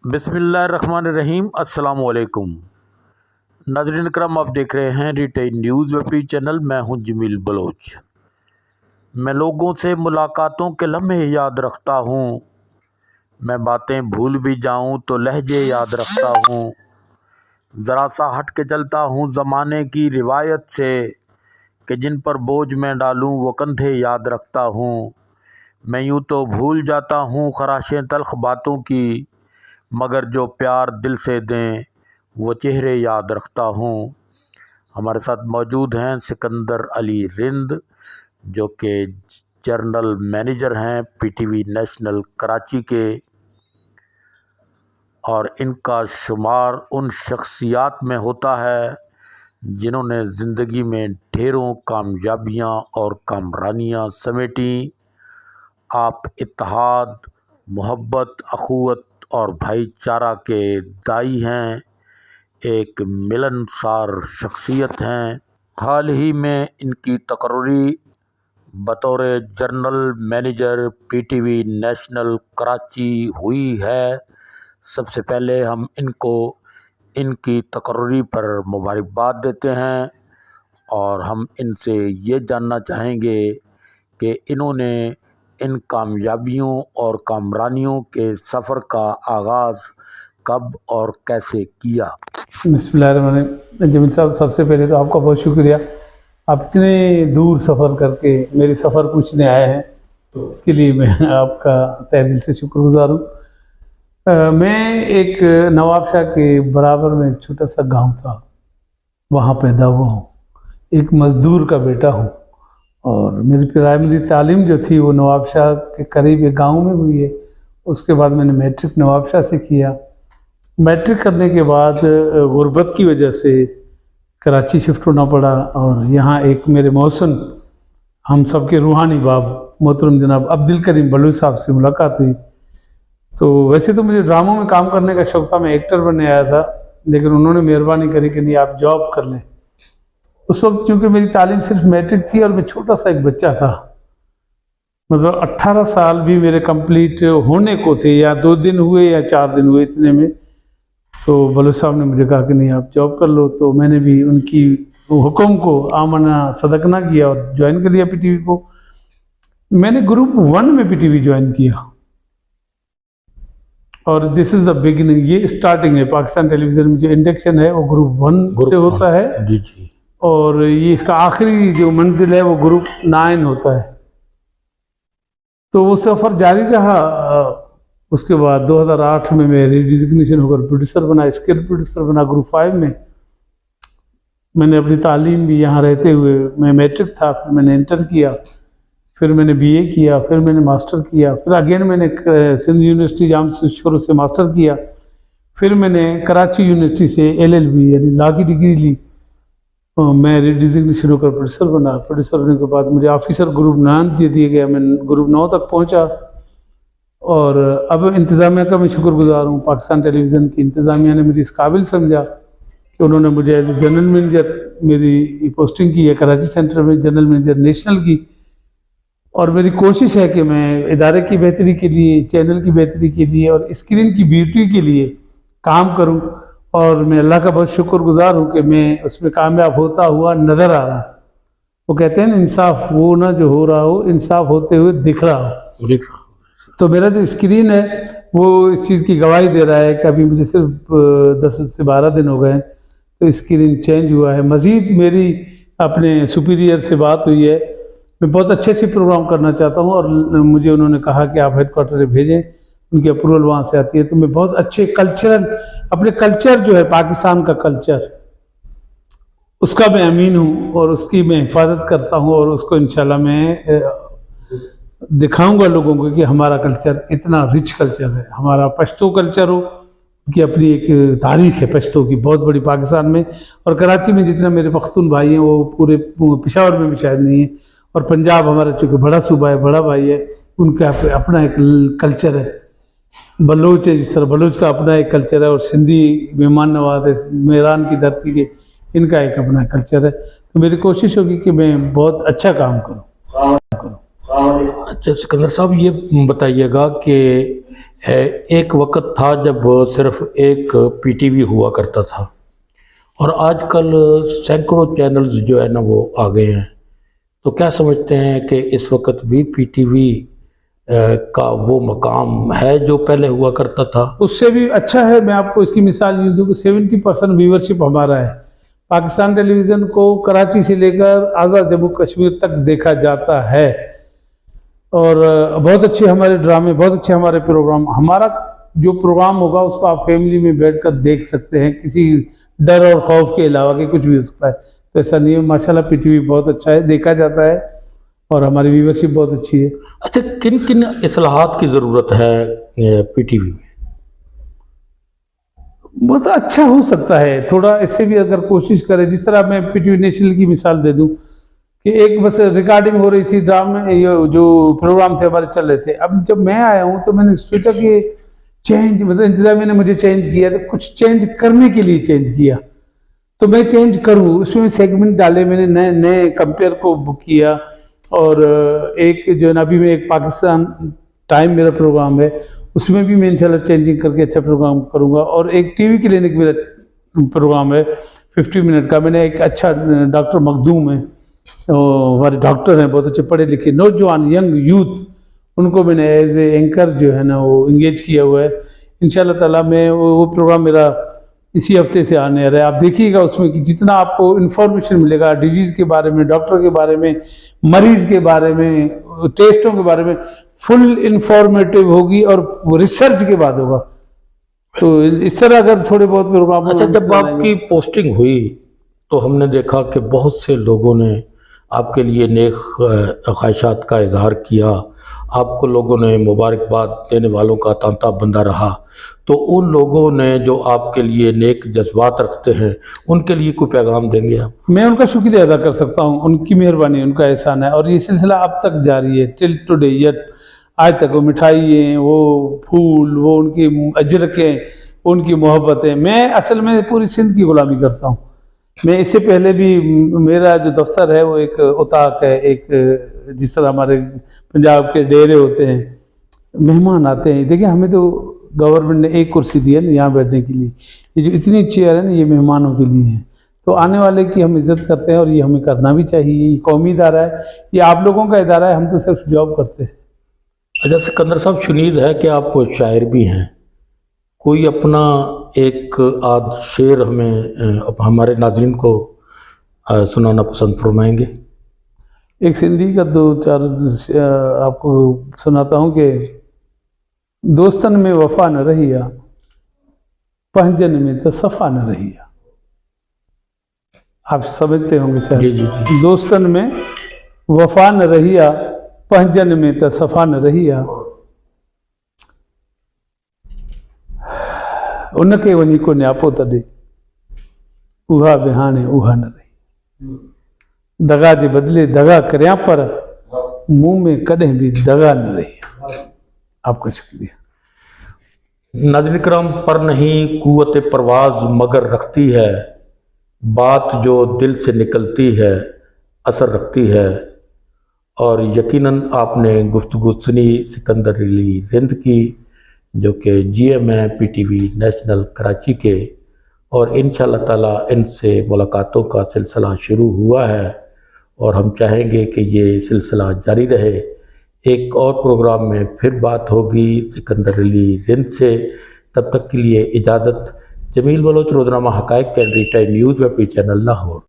بسم اللہ الرحمن الرحیم۔ السلام علیکم ناظرین اکرام، آپ دیکھ رہے ہیں ریٹیل نیوز ویب چینل۔ میں ہوں جمیل بلوچ۔ میں لوگوں سے ملاقاتوں کے لمحے یاد رکھتا ہوں، میں باتیں بھول بھی جاؤں تو لہجے یاد رکھتا ہوں، ذرا سا ہٹ کے چلتا ہوں زمانے کی روایت سے، کہ جن پر بوجھ میں ڈالوں وہ کندھے یاد رکھتا ہوں۔ میں یوں تو بھول جاتا ہوں خراشیں تلخ باتوں کی، مگر جو پیار دل سے دیں وہ چہرے یاد رکھتا ہوں۔ ہمارے ساتھ موجود ہیں سکندر علی رند، جو کہ جنرل مینیجر ہیں P T V national Karachi کے، اور ان کا شمار ان شخصیات میں ہوتا ہے جنہوں نے زندگی میں ڈھیروں کامیابیاں اور کامرانیاں سمیٹیں۔ آپ اتحاد، محبت، اخوت اور بھائی چارہ کے داعی ہیں، ایک ملنسار شخصیت ہیں۔ حال ہی میں ان کی تقرری بطور general manager P T V national Karachi ہوئی ہے۔ سب سے پہلے ہم ان کو ان کی تقرری پر مبارکباد دیتے ہیں، اور ہم ان سے یہ جاننا چاہیں گے کہ انہوں نے ان کامیابیوں اور کامرانیوں کے سفر کا آغاز کب اور کیسے کیا۔ بسم اللہ الرحمن الرحیم۔ جمیل صاحب، سب سے پہلے تو آپ کا بہت شکریہ، آپ اتنے دور سفر کر کے میری سفر پوچھنے آئے ہیں، تو اس کے لیے میں آپ کا تہ دل سے شکر گزار ہوں۔ میں ایک نواب شاہ کے برابر میں ایک چھوٹا سا گاؤں تھا، وہاں پیدا ہوا ہوں، ایک مزدور کا بیٹا ہوں، اور میری پرائمری تعلیم جو تھی وہ نواب شاہ کے قریب ایک گاؤں میں ہوئی ہے۔ اس کے بعد میں نے میٹرک نواب شاہ سے کیا۔ میٹرک کرنے کے بعد غربت کی وجہ سے کراچی شفٹ ہونا پڑا، اور یہاں ایک میرے محسن ہم سب کے روحانی باب محترم جناب عبد الکریم بلوچ صاحب سے ملاقات ہوئی۔ تو ویسے تو مجھے ڈراموں میں کام کرنے کا شوق تھا، میں ایکٹر بننے آیا تھا، لیکن انہوں نے مہربانی کری کہ نہیں آپ جاب کر لیں۔ اس وقت چونکہ میری تعلیم صرف میٹرک تھی اور میں چھوٹا سا ایک بچہ تھا، مطلب 18 سال بھی میرے کمپلیٹ ہونے کو تھے، یا 2 دن ہوئے یا 4 دن ہوئے اتنے میں، تو بلوچ صاحب نے مجھے کہا کہ نہیں آپ جاب کر لو۔ تو میں نے بھی ان کی حکم کو آمنا صدقنا کیا اور جوائن کر لیا پی ٹی وی کو۔ میں نے گروپ 1 میں پی ٹی وی جوائن کیا، اور دس از دا بگننگ، یہ اسٹارٹنگ ہے۔ پاکستان ٹیلی ویژن میں جو انڈکشن ہے وہ گروپ 1 سے ہوتا ہے، اور یہ اس کا آخری جو منزل ہے وہ گروپ 9 ہوتا ہے۔ تو وہ سفر جاری رہا۔ اس کے بعد 2008 میں ری ڈیزگنیشن ہو کر پروڈیوسر بنا، اسکرپٹ پروڈیوسر بنا گروپ 5 میں۔ میں نے اپنی تعلیم بھی یہاں رہتے ہوئے، میں میٹرک تھا، پھر میں نے انٹر کیا، پھر میں نے بی اے کیا، پھر میں نے ماسٹر کیا، پھر اگین میں نے سندھ یونیورسٹی جامع شروع سے ماسٹر کیا، پھر میں نے کراچی یونیورسٹی سے LLB یعنی لا کی ڈگری لی۔ میں ری ڈیزگنیشن ہو کر پروڈیوسر بنا۔ پروڈیوسر ہونے کے بعد مجھے آفیسر گروپ 9 دے دیا گیا، میں گروپ 9 تک پہنچا، اور اب انتظامیہ کا میں شکر گزار ہوں۔ پاکستان ٹیلی ویژن کی انتظامیہ نے مجھے اس قابل سمجھا کہ انہوں نے مجھے ایز اے جنرل مینیجر میری پوسٹنگ کی ہے کراچی سینٹر میں، جنرل مینیجر نیشنل کی، اور میری کوشش ہے کہ میں ادارے کی بہتری کے لیے، چینل کی بہتری کے لیے اور اسکرین کی بیوٹی کے لیے کام کروں، اور میں اللہ کا بہت شکر گزار ہوں کہ میں اس میں کامیاب ہوتا ہوا نظر آ رہا۔ وہ کہتے ہیں نا انصاف وہ نہ جو ہو رہا ہو، انصاف ہوتے ہوئے دکھ رہا ہو۔ تو میرا جو اسکرین ہے وہ اس چیز کی گواہی دے رہا ہے کہ ابھی مجھے صرف 10 سے 12 دن ہو گئے ہیں تو اسکرین چینج ہوا ہے۔ مزید میری اپنے سپیریئر سے بات ہوئی ہے، میں بہت اچھے پروگرام کرنا چاہتا ہوں، اور مجھے انہوں نے کہا کہ آپ ہیڈ کوارٹر بھیجیں، ان کی اپروول وہاں سے آتی ہے۔ تو میں بہت اچھے کلچرل، اپنے کلچر جو ہے پاکستان کا کلچر، اس کا میں امین ہوں، اور اس کی میں حفاظت کرتا ہوں، اور اس کو انشاءاللہ میں دکھاؤں گا لوگوں کو کہ ہمارا کلچر اتنا رچ کلچر ہے۔ ہمارا پشتو کلچر ہو کہ اپنی ایک تاریخ ہے پشتو کی بہت بڑی پاکستان میں، اور کراچی میں جتنا میرے پختون بھائی ہیں وہ پورے پشاور میں بھی شاید نہیں ہیں، اور پنجاب ہمارا چونکہ بڑا صوبہ ہے، بڑا بھائی ہے، ان کا اپنا ایک کلچر ہے۔ بلوچ ہے، جس طرح بلوچ کا اپنا ایک کلچر ہے، اور سندھی مہمان نواز ہے میران کی دھرتی کے، ان کا ایک اپنا کلچر ہے۔ تو میری کوشش ہوگی کہ میں بہت اچھا کام کروں۔ اچھا سکندر صاحب، یہ بتائیے گا کہ ایک وقت تھا جب صرف ایک پی ٹی وی ہوا کرتا تھا، اور آج کل سینکڑوں چینلز جو ہے نا وہ آ گئے ہیں، تو کیا سمجھتے ہیں کہ اس وقت بھی پی ٹی وی کا وہ مقام ہے جو پہلے ہوا کرتا تھا؟ اس سے بھی اچھا ہے. میں آپ کو اس کی مثال یوں دوں کہ 70% ویورشپ ہمارا ہے. پاکستان ٹیلی ویژن کو کراچی سے لے کر آزاد جموں کشمیر تک دیکھا جاتا ہے، اور بہت اچھے ہمارے ڈرامے، بہت اچھے ہمارے پروگرام. ہمارا جو پروگرام ہوگا اس کو آپ فیملی میں بیٹھ کر دیکھ سکتے ہیں، کسی ڈر اور خوف کے علاوہ کہ کچھ بھی ہو سکتا ہے. تو ایسا نہیں ہے. ماشاءاللہ پی ٹی وی بہت اچھا ہے، دیکھا جاتا ہے، اور ہماری ویورشپ بہت اچھی ہے. اچھا، کن کن اصلاحات کی ضرورت ہے پی ٹی وی میں؟ بہت اچھا ہو سکتا ہے تھوڑا، اس سے بھی اگر کوشش کرے. جس طرح میں پی ٹی وی نیشنل کی مثال دے دوں کہ ایک بس ریکارڈنگ ہو رہی تھی، ڈرامے جو پروگرام تھے ہمارے چل رہے تھے. اب جب میں آیا ہوں تو میں نے سوچا کہ چینج، مطلب انتظامیہ نے مجھے چینج کیا، تو کچھ چینج کرنے کے لیے چینج کیا، تو میں چینج کروں. اس میں سیگمنٹ ڈالے میں نے، نئے کمپیئر کو بک کیا. اور ایک جو ہے نا ابھی میں ایک پاکستان ٹائم میرا پروگرام ہے، اس میں بھی میں انشاءاللہ چینجنگ کر کے اچھا پروگرام کروں گا. اور ایک ٹی وی کلینک میرا پروگرام ہے 50 منٹ کا. میں نے ایک اچھا ڈاکٹر مخدوم ہے، ہمارے ڈاکٹر ہیں بہت اچھے پڑھے لکھے نوجوان ینگ یوتھ، ان کو میں نے ایز اے اینکر جو ہے نا وہ انگیج کیا ہوا ہے. انشاءاللہ تعالیٰ میں وہ پروگرام میرا اسی ہفتے سے آنے رہا ہے. آپ دیکھیے گا اس میں کہ جتنا آپ کو انفارمیشن ملے گا ڈیزیز کے بارے میں، ڈاکٹر کے بارے میں، مریض کے بارے میں، ٹیسٹوں کے بارے میں، فل انفارمیٹیو ہوگی، اور وہ ریسرچ کے بعد ہوگا. تو اس طرح اگر تھوڑے بہت پروگرام. اچھا، جب آپ کی پوسٹنگ ہوئی تو ہم نے دیکھا کہ بہت سے لوگوں نے آپ کے لیے نیک خواہشات کا اظہار کیا، آپ کو لوگوں نے مبارکباد دینے والوں کا تانتا بندہ رہا. تو ان لوگوں نے جو آپ کے لیے نیک جذبات رکھتے ہیں، ان کے لیے کوئی پیغام دیں گے آپ؟ میں ان کا شکریہ ادا کر سکتا ہوں، ان کی مہربانی، ان کا احسان ہے، اور یہ سلسلہ اب تک جاری ہے ٹل ٹوڈے. یٹ آج تک وہ مٹھائییں، وہ پھول، وہ ان کی اجرکیں، ان کی محبتیں. میں اصل میں پوری سندھ کی غلامی کرتا ہوں. میں اس سے پہلے بھی میرا جو دفتر ہے وہ ایک اتاق ہے، ایک جس طرح ہمارے پنجاب کے ڈیرے ہوتے ہیں، مہمان آتے ہیں. دیکھیں ہمیں تو گورنمنٹ نے ایک کرسی دی ہے نا یہاں بیٹھنے کے لیے. یہ جو اتنی چیئر ہے نا یہ مہمانوں کے لیے ہیں. تو آنے والے کی ہم عزت کرتے ہیں، اور یہ ہمیں کرنا بھی چاہیے. یہ قومی ادارہ ہے، یہ آپ لوگوں کا ادارہ ہے، ہم تو صرف جاب کرتے ہیں. اچھا سکندر صاحب، شنید ہے کہ آپ شاعر بھی ہیں. کوئی اپنا ایک آدھ شعر ہمیں ہمارے ناظرین کو سنانا پسند فرمائیں گے؟ ایک سندھی کا دو چار آپ کو سناتا ہوں کہ دوستن میں وفا نہ رہیا، پہنجن میں تو صفا نہ رہیا. آپ سمجھتے ہوں گے شاید. جی. دوستن میں وفا نہ رہیا، پہنجن میں تو صفا نہ رہیا. ان کے ونی کو نیاپو تڈے، اوہا بہانے اوہا نہ رہی. دگا جے بدلے دگا کریاں پر، منہ میں کدیں بھی دگا نہ رہی. آپ کا شکریہ. ناظرین کرام، پر نہیں قوت پرواز مگر رکھتی ہے، بات جو دل سے نکلتی ہے اثر رکھتی ہے. اور یقیناً آپ نے گفتگو سنی سکندر علی رند کی، جو کہ جی ایم ہیں P T V national Karachi کے. اور انشاءاللہ تعالیٰ ان سے ملاقاتوں کا سلسلہ شروع ہوا ہے، اور ہم چاہیں گے کہ یہ سلسلہ جاری رہے. ایک اور پروگرام میں پھر بات ہوگی سکندر علی رند سے. تب تک کے لیے اجازت. جمیل بلوچ، روزنامہ حقائق کینڈری time news web channel, Lahore.